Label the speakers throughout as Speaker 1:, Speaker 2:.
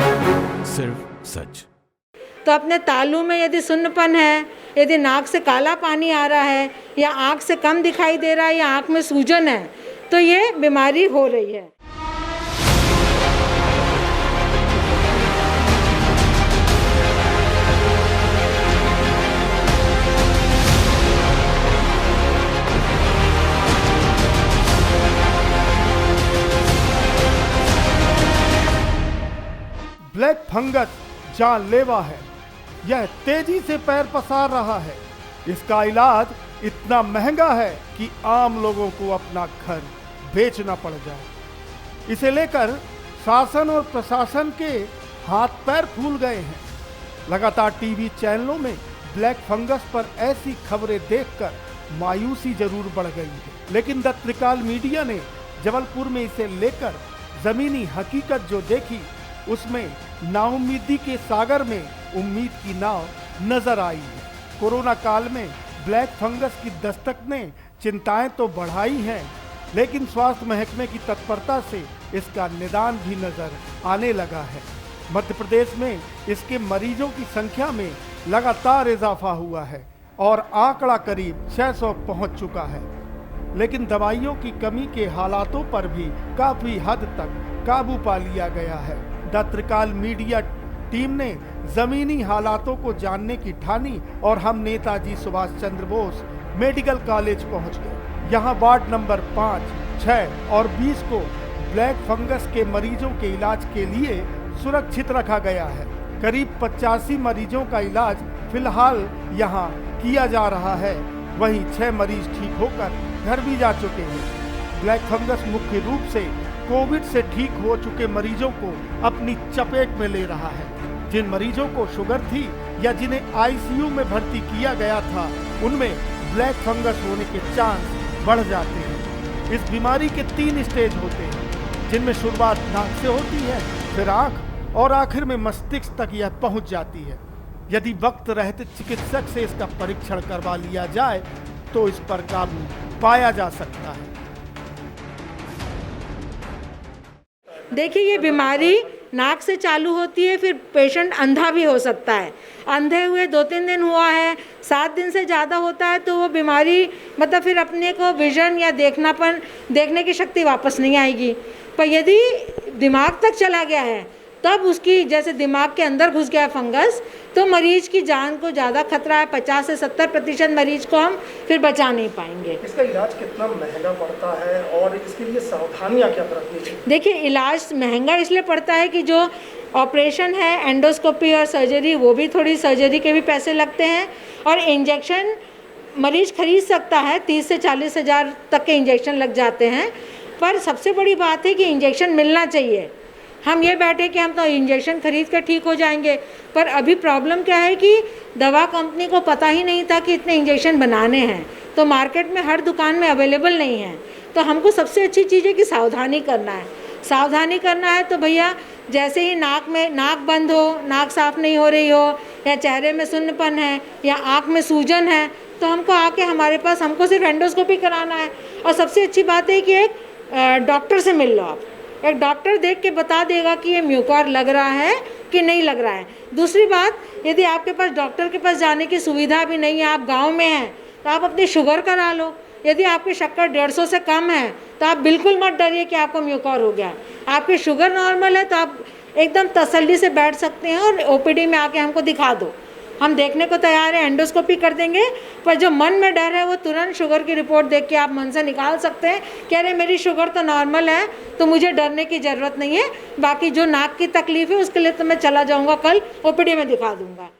Speaker 1: सिर्फ सच।
Speaker 2: तो अपने तालू में यदि सुन्नपन है, यदि नाक से काला पानी आ रहा है, या आँख से कम दिखाई दे रहा है, या आँख में सूजन है, तो ये बीमारी हो रही है।
Speaker 3: ब्लैक फंगस जानलेवा है। यह तेजी से पैर पसार रहा है। इसका इलाज इतना महंगा है कि आम लोगों को अपना घर बेचना पड़ जाए। इसे लेकर शासन और प्रशासन के हाथ पैर फूल गए हैं। लगातार टीवी चैनलों में ब्लैक फंगस पर ऐसी खबरें देखकर मायूसी जरूर बढ़ गई है, लेकिन द त्रिकाल मीडिया ने जबलपुर में इसे लेकर जमीनी हकीकत जो देखी, उसमें नाउम्मीदी के सागर में उम्मीद की नाव नजर आई है। कोरोना काल में ब्लैक फंगस की दस्तक ने चिंताएं तो बढ़ाई हैं, लेकिन स्वास्थ्य महकमे की तत्परता से इसका निदान भी नजर आने लगा है। मध्य प्रदेश में इसके मरीजों की संख्या में लगातार इजाफा हुआ है और आंकड़ा करीब 600 पहुंच चुका है। लेकिन दवाइयों की कमी के हालातों पर भी काफी हद तक काबू पा लिया गया है। द त्रिकाल मीडिया टीम ने जमीनी हालातों को जानने की ठानी और हम नेताजी सुभाष चंद्र बोस मेडिकल कॉलेज पहुंच गए। यहां वार्ड नंबर 5, 6 और 20 को ब्लैक फंगस के मरीजों के इलाज के लिए सुरक्षित रखा गया है। करीब 85 मरीजों का इलाज फिलहाल यहां किया जा रहा है। वहीं 6 मरीज ठीक होकर घर भी जा चुके हैं। ब्लैक फंगस मुख्य रूप से कोविड से ठीक हो चुके मरीजों को अपनी चपेट में ले रहा है। जिन मरीजों को शुगर थी या जिन्हें आईसीयू में भर्ती किया गया था, उनमें ब्लैक फंगस होने के चांस बढ़ जाते हैं। इस बीमारी के 3 स्टेज होते हैं, जिनमें शुरुआत नाक से होती है, फिर आंख और आखिर में मस्तिष्क तक यह पहुंच जाती है। यदि वक्त रहते चिकित्सक से इसका परीक्षण करवा लिया जाए तो इस पर काबू पाया जा सकता है।
Speaker 2: देखिए, ये बीमारी नाक से चालू होती है, फिर पेशेंट अंधा भी हो सकता है। अंधे हुए 2-3 दिन हुआ है, 7 दिन से ज़्यादा होता है तो वो बीमारी मतलब फिर अपने को विजन या देखने की शक्ति वापस नहीं आएगी। पर यदि दिमाग तक चला गया है, तब उसकी जैसे दिमाग के अंदर घुस गया फंगस, तो मरीज की जान को ज़्यादा खतरा है। 50 से 70% मरीज को हम फिर बचा नहीं पाएंगे।
Speaker 4: इसका इलाज कितना महंगा पड़ता है और इसके लिए सावधानियां क्या बरतनी चाहिए?
Speaker 2: देखिए, इलाज महंगा इसलिए पड़ता है कि जो ऑपरेशन है, एंडोस्कोपी और सर्जरी, वो भी थोड़ी सर्जरी के भी पैसे लगते हैं। और इंजेक्शन मरीज खरीद सकता है, 30 से 40 हज़ार तक के इंजेक्शन लग जाते हैं। पर सबसे बड़ी बात है कि इंजेक्शन मिलना चाहिए। हम ये बैठे कि हम तो इंजेक्शन खरीद कर ठीक हो जाएंगे, पर अभी प्रॉब्लम क्या है कि दवा कंपनी को पता ही नहीं था कि इतने इंजेक्शन बनाने हैं, तो मार्केट में हर दुकान में अवेलेबल नहीं है। तो हमको सबसे अच्छी चीज़ है कि सावधानी करना है। सावधानी करना है तो भैया, जैसे ही नाक बंद हो, नाक साफ नहीं हो रही हो, या चेहरे में सुन्नपन है, या आँख में सूजन है, तो हमको आके हमारे पास, हमको सिर्फ एंडोस्कोपी कराना है। और सबसे अच्छी बात है कि एक डॉक्टर से मिल लो आप। एक डॉक्टर देख के बता देगा कि ये म्यूकर लग रहा है कि नहीं लग रहा है। दूसरी बात, यदि आपके पास डॉक्टर के पास जाने की सुविधा भी नहीं है, आप गांव में हैं, तो आप अपनी शुगर करा लो। यदि आपकी शक्कर 150 से कम है तो आप बिल्कुल मत डरिए कि आपको म्यूकर हो गया। आपकी शुगर नॉर्मल है तो आप एकदम तसल्ली से बैठ सकते हैं और ओपीडी में आके हमको दिखा दो, हम देखने को तैयार है, एंडोस्कोपी कर देंगे। पर जो मन में डर है वो तुरंत शुगर की रिपोर्ट देख के आप मन से निकाल सकते हैं कि अरे मेरी शुगर तो नॉर्मल है, तो मुझे डरने की ज़रूरत नहीं है। बाकी जो नाक की तकलीफ है उसके लिए तो मैं चला जाऊंगा, कल ओपीडी में दिखा दूंगा।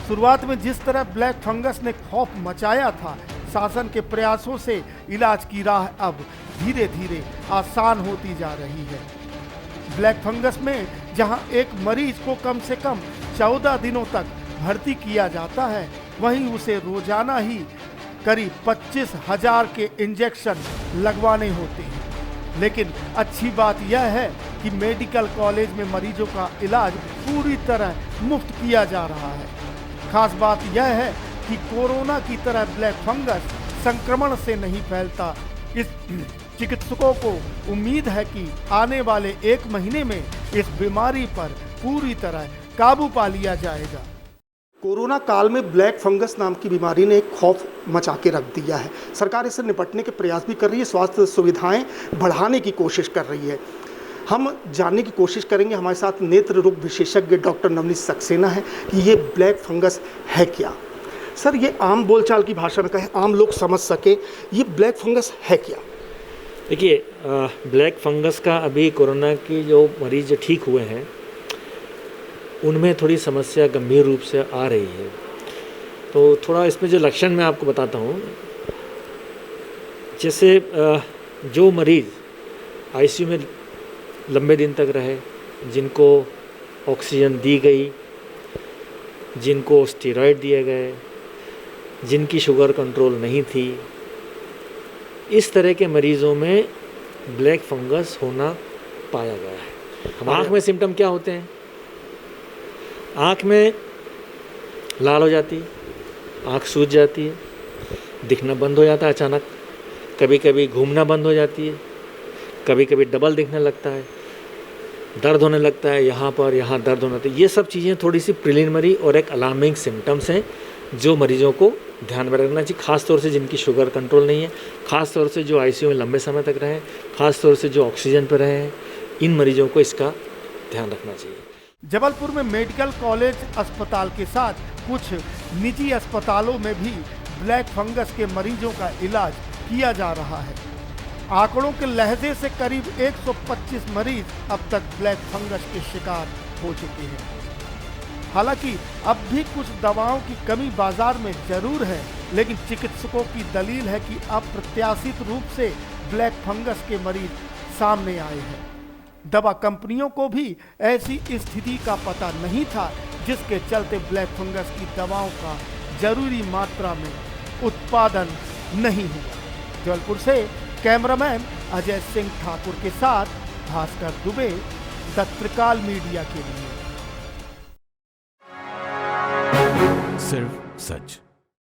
Speaker 3: शुरुआत में जिस तरह ब्लैक फंगस ने खौफ मचाया था, शासन के प्रयासों से इलाज की राह अब धीरे धीरे आसान होती जा रही है। ब्लैक फंगस में जहां एक मरीज को कम से कम 14 दिनों तक भर्ती किया जाता है, वहीं उसे रोजाना ही करीब 25,000 के इंजेक्शन लगवाने होते हैं। लेकिन अच्छी बात यह है कि मेडिकल कॉलेज में मरीजों का इलाज पूरी तरह मुफ्त किया जा रहा है। खास बात यह है कि कोरोना की तरह ब्लैक फंगस संक्रमण से नहीं फैलता। इस चिकित्सकों को उम्मीद है कि आने वाले 1 महीने में इस बीमारी पर पूरी तरह काबू पा लिया जाएगा।
Speaker 4: कोरोना काल में ब्लैक फंगस नाम की बीमारी ने एक खौफ मचा के रख दिया है। सरकार इससे निपटने के प्रयास भी कर रही है, स्वास्थ्य सुविधाएं बढ़ाने की कोशिश कर रही है। हम जानने की कोशिश करेंगे, हमारे साथ नेत्र रोग विशेषज्ञ डॉक्टर नवनीत सक्सेना है, कि ये ब्लैक फंगस है क्या। सर, ये आम बोलचाल की भाषा में कहें, आम लोग समझ सके, ये ब्लैक फंगस है क्या?
Speaker 1: देखिए, ब्लैक फंगस का अभी कोरोना की जो मरीज ठीक हुए हैं उनमें थोड़ी समस्या गंभीर रूप से आ रही है। तो थोड़ा इसमें जो लक्षण मैं आपको बताता हूँ, जैसे जो मरीज़ आईसीयू में लंबे दिन तक रहे, जिनको ऑक्सीजन दी गई, जिनको स्टेरॉइड दिए गए, जिनकी शुगर कंट्रोल नहीं थी, इस तरह के मरीज़ों में ब्लैक फंगस होना पाया गया है। आँख में सिम्टम क्या होते हैं? आँख में लाल हो जाती है, आँख सूज जाती है, दिखना बंद हो जाता है अचानक, कभी कभी घूमना बंद हो जाती है, कभी कभी डबल दिखने लगता है, दर्द होने लगता है, यहाँ दर्द होना लगता है। ये सब चीज़ें थोड़ी सी प्रिलिमिनरी और एक अलार्मिंग सिम्टम्स हैं जो मरीजों को ध्यान में रखना चाहिए, ख़ास तौर से जिनकी शुगर कंट्रोल नहीं है, ख़ास तौर से जो आईसीयू में लंबे समय तक रहे हैं, ख़ास तौर से जो ऑक्सीजन पर रहे हैं, इन मरीजों को इसका ध्यान रखना चाहिए।
Speaker 3: जबलपुर में मेडिकल कॉलेज अस्पताल के साथ कुछ निजी अस्पतालों में भी ब्लैक फंगस के मरीजों का इलाज किया जा रहा है। आंकड़ों के लहजे से करीब 125 मरीज अब तक ब्लैक फंगस के शिकार हो चुके हैं। हालांकि अब भी कुछ दवाओं की कमी बाजार में जरूर है, लेकिन चिकित्सकों की दलील है कि अप्रत्याशित रूप से ब्लैक फंगस के मरीज सामने आए हैं। दवा कंपनियों को भी ऐसी स्थिति का पता नहीं था, जिसके चलते ब्लैक फंगस की दवाओं का जरूरी मात्रा में उत्पादन नहीं हुआ। जबलपुर से कैमरामैन अजय सिंह ठाकुर के साथ Bhaskar Dubey, the Trikal media के लिए।
Speaker 5: सिर्फ सच।